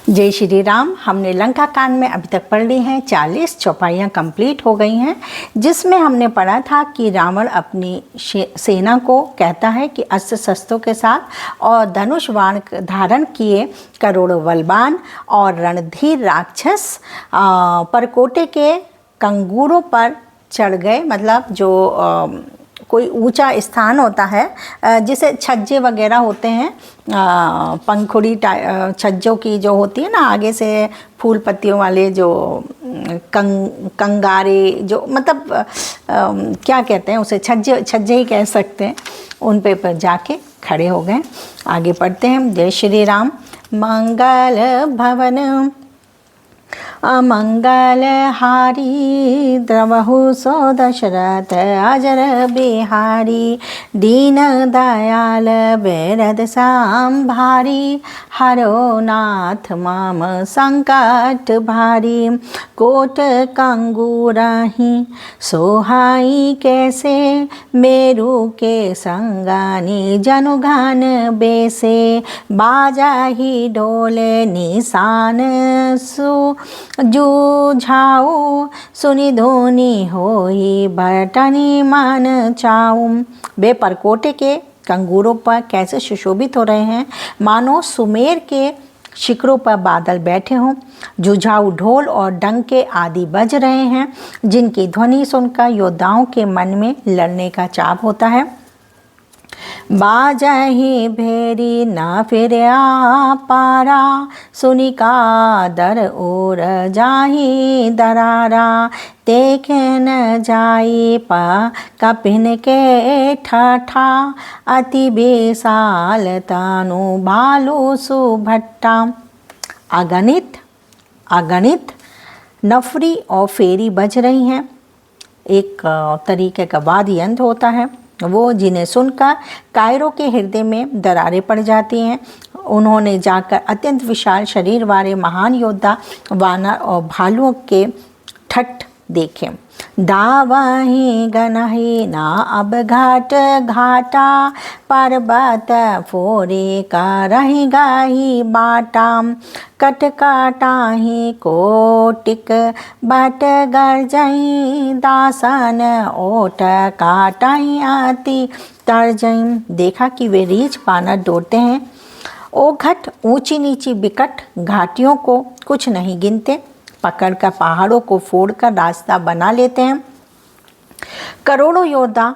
जय श्री राम। हमने लंका कांड में अभी तक पढ़ ली हैं, 40 चौपाइयाँ कंप्लीट हो गई हैं, जिसमें हमने पढ़ा था कि रावण अपनी सेना को कहता है कि अस्त्र शस्त्रों के साथ और धनुष बाण धारण किए करोड़ों बलवान और रणधीर राक्षस परकोटे के कंगूरों पर चढ़ गए। मतलब जो कोई ऊंचा स्थान होता है जिसे छज्जे वगैरह होते हैं, पंखुड़ी छज्जों की जो होती है ना, आगे से फूल पत्तियों वाले जो कंगारे, जो मतलब क्या कहते हैं उसे, छज्जे ही कह सकते हैं, उन पे जाके खड़े हो गए। आगे पढ़ते हैं। जय श्री राम। मंगल भवन अमंगल हारी द्रवहु सो दशरथ अजर बिहारी दीन दयाल बेरद सांभारी हरो नाथ माम संकट भारी कोट कंगूराही सोहाई कैसे मेरु के संगानी जनुगान बेसे बाजा ही डोले निशान सु जूझाऊ सुनी धोनी होई बटनी मान चाऊ। वे परकोटे के कंगूरों पर कैसे सुशोभित हो रहे हैं, मानो सुमेर के शिखरों पर बादल बैठे हों। जुझाऊ ढोल और डंके आदि बज रहे हैं, जिनकी ध्वनि सुनकर योद्धाओं के मन में लड़ने का चाव होता है। बाजही भेरी न फिर पारा सुनी का दर ओर जाही दरारा देखे न जाई पा कपिन के ठठा अति बेसाल तानु भालू सुभट्टा। अगणित नफरी और फेरी बज रही हैं। एक तरीके का वाद्य यंत्र होता है वो, जिन्हें सुनकर कायरों के हृदय में दरारें पड़ जाती हैं। उन्होंने जाकर अत्यंत विशाल शरीर वाले महान योद्धा वानर और भालुओं के ठट देखे। दावही गनही ना अब घाट घाटा पर्वत फोरे का रही गाही बाटा कट काटाही कोटिक बट गर्जई दासन ओट काटाही आती तरजई। देखा कि वे रीछ बानर दौड़ते हैं। ओ घट ऊंची नीची बिकट घाटियों को कुछ नहीं गिनते, पकड़कर पहाड़ों को फोड़कर रास्ता बना लेते हैं। करोड़ों योद्धा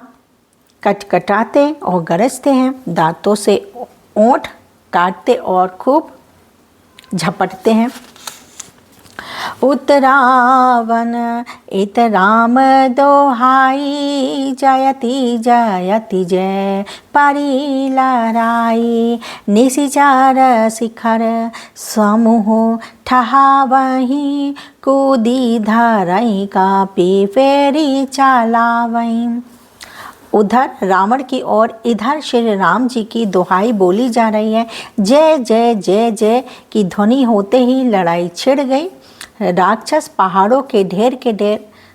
कटकटाते और गरजते हैं, दांतों से ओंठ काटते और खूब झपटते हैं। उत्तरावन इत राम दोहाई जयति जयति जय परी लहराई निशिचार शिखर समूह ठहावही कूदी धरई कापी फेरी चलावई। उधर रावण की ओर इधर श्री राम जी की दोहाई बोली जा रही है। जय जय जय जय की ध्वनि होते ही लड़ाई छिड़ गई। राक्षस पहाड़ों के ढेर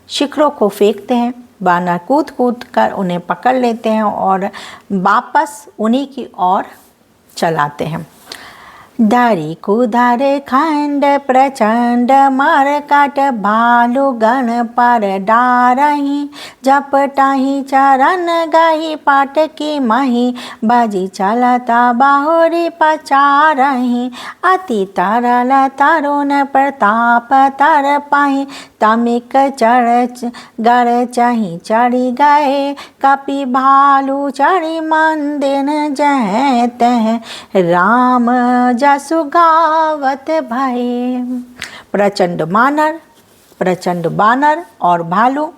शिखरों को फेंकते हैं। बानर कूद कूद कर उन्हें पकड़ लेते हैं और वापस उन्हीं की ओर चलाते हैं। दारी कुदार खंड प्रचंड मार काट भालू गण पर डारही जपटाही चरण गही पाट की मही बाजी चलता बाहुरी पचारही अति तरल तरुण प्रताप तर पाही तमिक चढ़ गढ़ चही चढ़ी गए कपि भालू चढ़ी मंदिर जह तह राम जसु गावत भये। प्रचंड बानर और भालू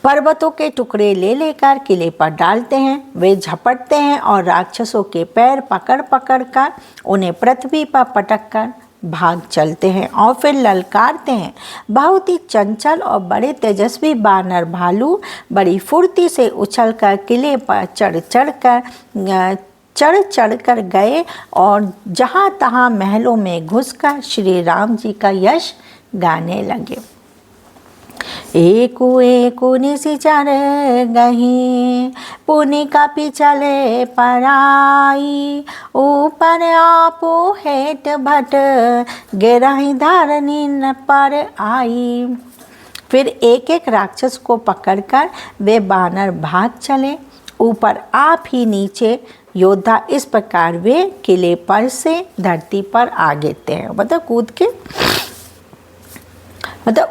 पर्वतों के टुकड़े ले लेकर किले पर डालते हैं। वे झपटते हैं और राक्षसों के पैर पकड़ पकड़ कर उन्हें पृथ्वी पर पटक कर भाग चलते हैं और फिर ललकारते हैं। बहुत ही चंचल और बड़े तेजस्वी बानर भालू बड़ी फुर्ती से उछलकर किले पर चढ़ कर गए और जहाँ तहाँ महलों में घुसकर श्री राम जी का यश गाने लगे। एकु एकु निशिचर गही, पुनि कपि चले पराई। ऊपर आपो हेठ भट, गिरहि धरनी न पर आई। फिर एक एक राक्षस को पकड़कर वे बानर भाग चले। ऊपर आप ही नीचे योद्धा इस प्रकार वे किले पर से धरती पर आ गिरते हैं, मतलब कूद के। मतलब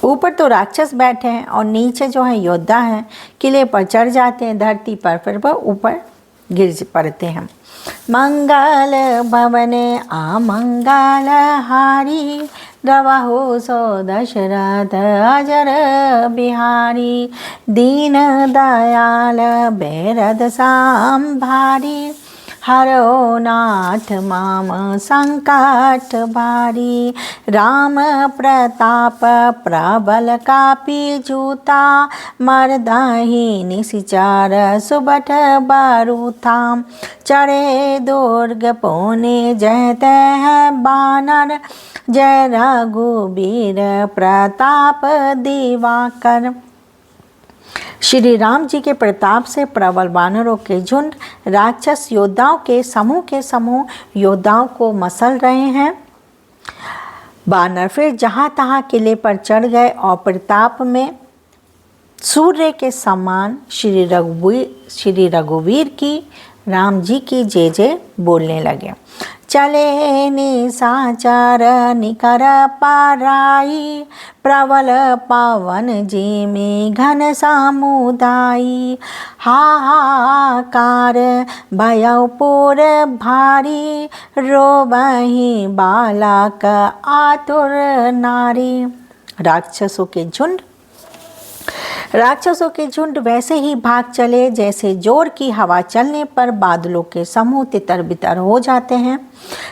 ऊपर तो राक्षस बैठे हैं और नीचे जो है योद्धा हैं, किले पर चढ़ जाते हैं धरती पर, फिर वह ऊपर गिर पड़ते हैं। मंगल भवने अमंगल हारी, रवहु सो दशरथ अजर बिहारी। दीन दयाल बेरद सांभारी, हरो नाथ माम संकट भारी। राम प्रताप प्रबल कापी जूता, मरदहि निशिचर सुबठ बारूथा। चढ़े दुर्ग पुनि जय तह बानर, जय रघुबीर प्रताप दिवाकर। श्री राम जी के प्रताप से प्रबल वानरों के झुंड राक्षस योद्धाओं के समूह योद्धाओं को मसल रहे हैं। वानर फिर जहाँ तहाँ किले पर चढ़ गए और प्रताप में सूर्य के समान श्री रघुवीर की, राम जी की जय जय बोलने लगे। चले निशाचर निकर पाराई, प्रबल पवन जी में घन समुदायी। हाहाकार भयउ पुर भारी, रोबहि बालक आतुर नारी। राक्षसों के झुंड वैसे ही भाग चले जैसे जोर की हवा चलने पर बादलों के समूह तितर बितर हो जाते हैं।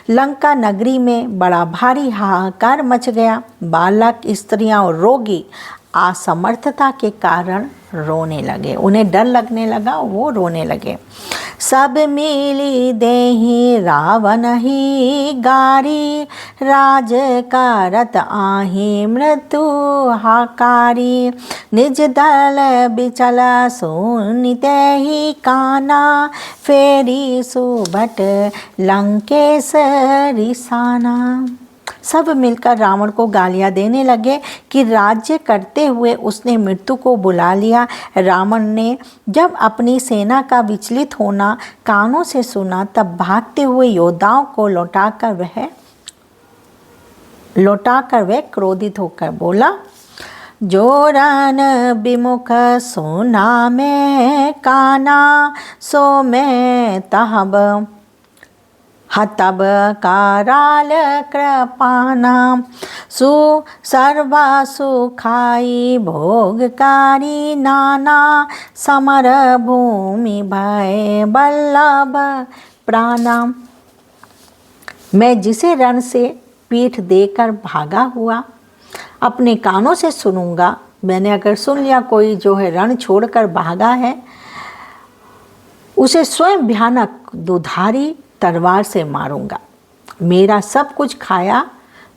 लंका नगरी में बड़ा भारी हाहाकार मच गया। बालक, स्त्रियां और रोगी असमर्थता के कारण रोने लगे, उन्हें डर लगने लगा, वो रोने लगे। सब मिली देहि रावण ही गारी, राज करत आहि मृत्यु हाकारी। निज दल बिचल सुनिते ही काना, फेरी सुभट लंकेश रिसाना। सब मिलकर रावण को गालियां देने लगे कि राज्य करते हुए उसने मृत्यु को बुला लिया। रावण ने जब अपनी सेना का विचलित होना कानों से सुना, तब भागते हुए योद्धाओं को लौटाकर वह क्रोधित होकर बोला, जोरन विमुख सुना में काना, सो मैं तहब हतब कराल कृपाना। सर्वा सुखाई भोगकारी नाना, समर भूमि भय बल्लभ प्राणा। मैं जिसे रण से पीठ देकर भागा हुआ अपने कानों से सुनूंगा। मैंने अगर सुन लिया कोई जो है रण छोड़कर भागा है, उसे स्वयं भयानक दुधारी तलवार से मारूंगा। मेरा सब कुछ खाया,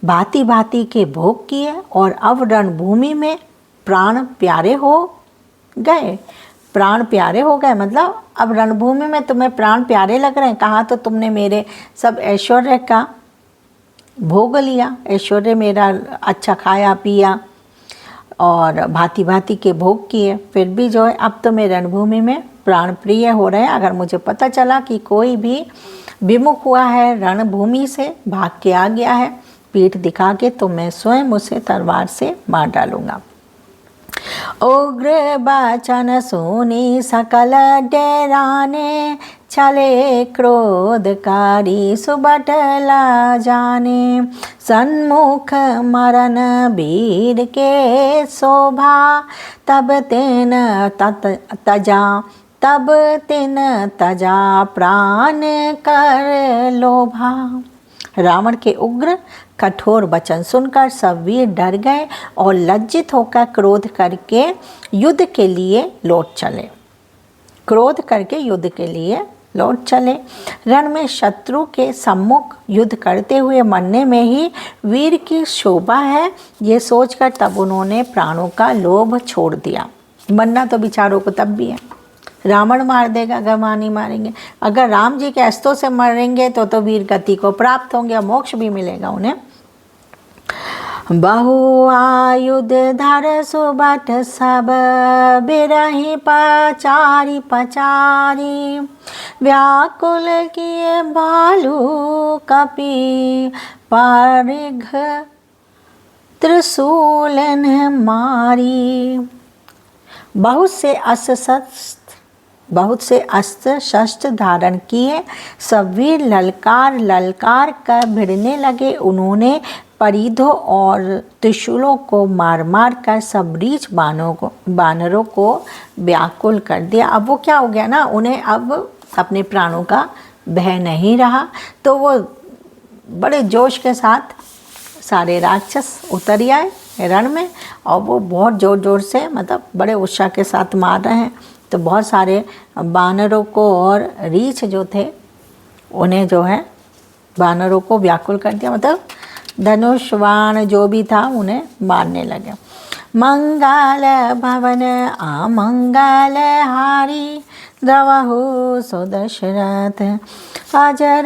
भांति भांति के भोग किए और अब रणभूमि में प्राण प्यारे हो गए। प्राण प्यारे हो गए मतलब अब रणभूमि में तुम्हें प्राण प्यारे लग रहे हैं। कहाँ तो तुमने मेरे सब ऐश्वर्य का भोग लिया, ऐश्वर्य मेरा अच्छा खाया पिया और भांति भांति के भोग किए, फिर भी जो है अब तो मैं रणभूमि में प्राण प्रिय हो रहे हैं। अगर मुझे पता चला कि कोई भी विमुख हुआ है रणभूमि से, भाग के आ गया है पीठ दिखा के, तो मैं स्वयं उसे तलवार से मार डालूंगा। उग्र बचन सुनी सकल डेराने, चले क्रोधकारी सुबट ला जाने। सन्मुख मरण वीर के शोभा, तब तिन तजा प्राण कर लोभा। रावण के उग्र कठोर वचन सुनकर सब वीर डर गए और लज्जित होकर क्रोध करके युद्ध के लिए लौट चले। लौट चले। रण में शत्रु के सम्मुख युद्ध करते हुए मरने में ही वीर की शोभा है, ये सोचकर तब उन्होंने प्राणों का लोभ छोड़ दिया। मरना तो बेचारों को तब भी है, रावण मार देगा अगर वहाँ नहीं मारेंगे। अगर राम जी के अस्त्रों से मरेंगे तो वीर गति को प्राप्त होंगे, मोक्ष भी मिलेगा उन्हें। बहु आयुध धर सुबट सब बिरही पचारी पचारी, व्याकुल किए भालू कपि परिघ त्रिशूलन मारी। बहुत से अस्त्र शस्त्र धारण किए, सब वीर ललकार ललकार कर भिड़ने लगे। उन्होंने परिधों और त्रिशूलों को मार मार कर सब रीछ बानरों को व्याकुल कर दिया। अब वो क्या हो गया ना, उन्हें अब अपने प्राणों का भय नहीं रहा, तो वो बड़े जोश के साथ सारे राक्षस उतर आए रण में, और वो बहुत ज़ोर ज़ोर से, मतलब बड़े उत्साह के साथ मार रहे हैं। तो बहुत सारे बानरों को और रीछ जो थे उन्हें जो है बानरों को व्याकुल कर दिया, मतलब धनुष बाण जो भी था उन्हें मारने लगे। मंगल भवन अमंगल हारी, द्रवहु सुदशरथ अजर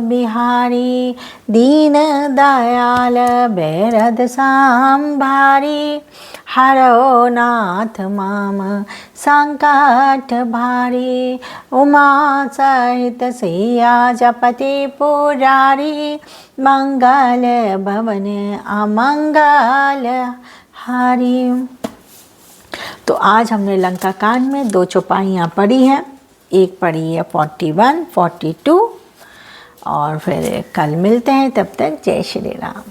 बिहारी, दीन दयाल बेरद सांभारी, हरो नाथ माम संकट भारी, उमा सहित सिया जपति पुरारी, मंगल भवन अमंगल हारी। तो आज हमने लंका कांड में 2 चौपाइयाँ पढ़ी हैं, एक पढ़ी है 41, 42, और फिर कल मिलते हैं। तब तक जय श्री राम।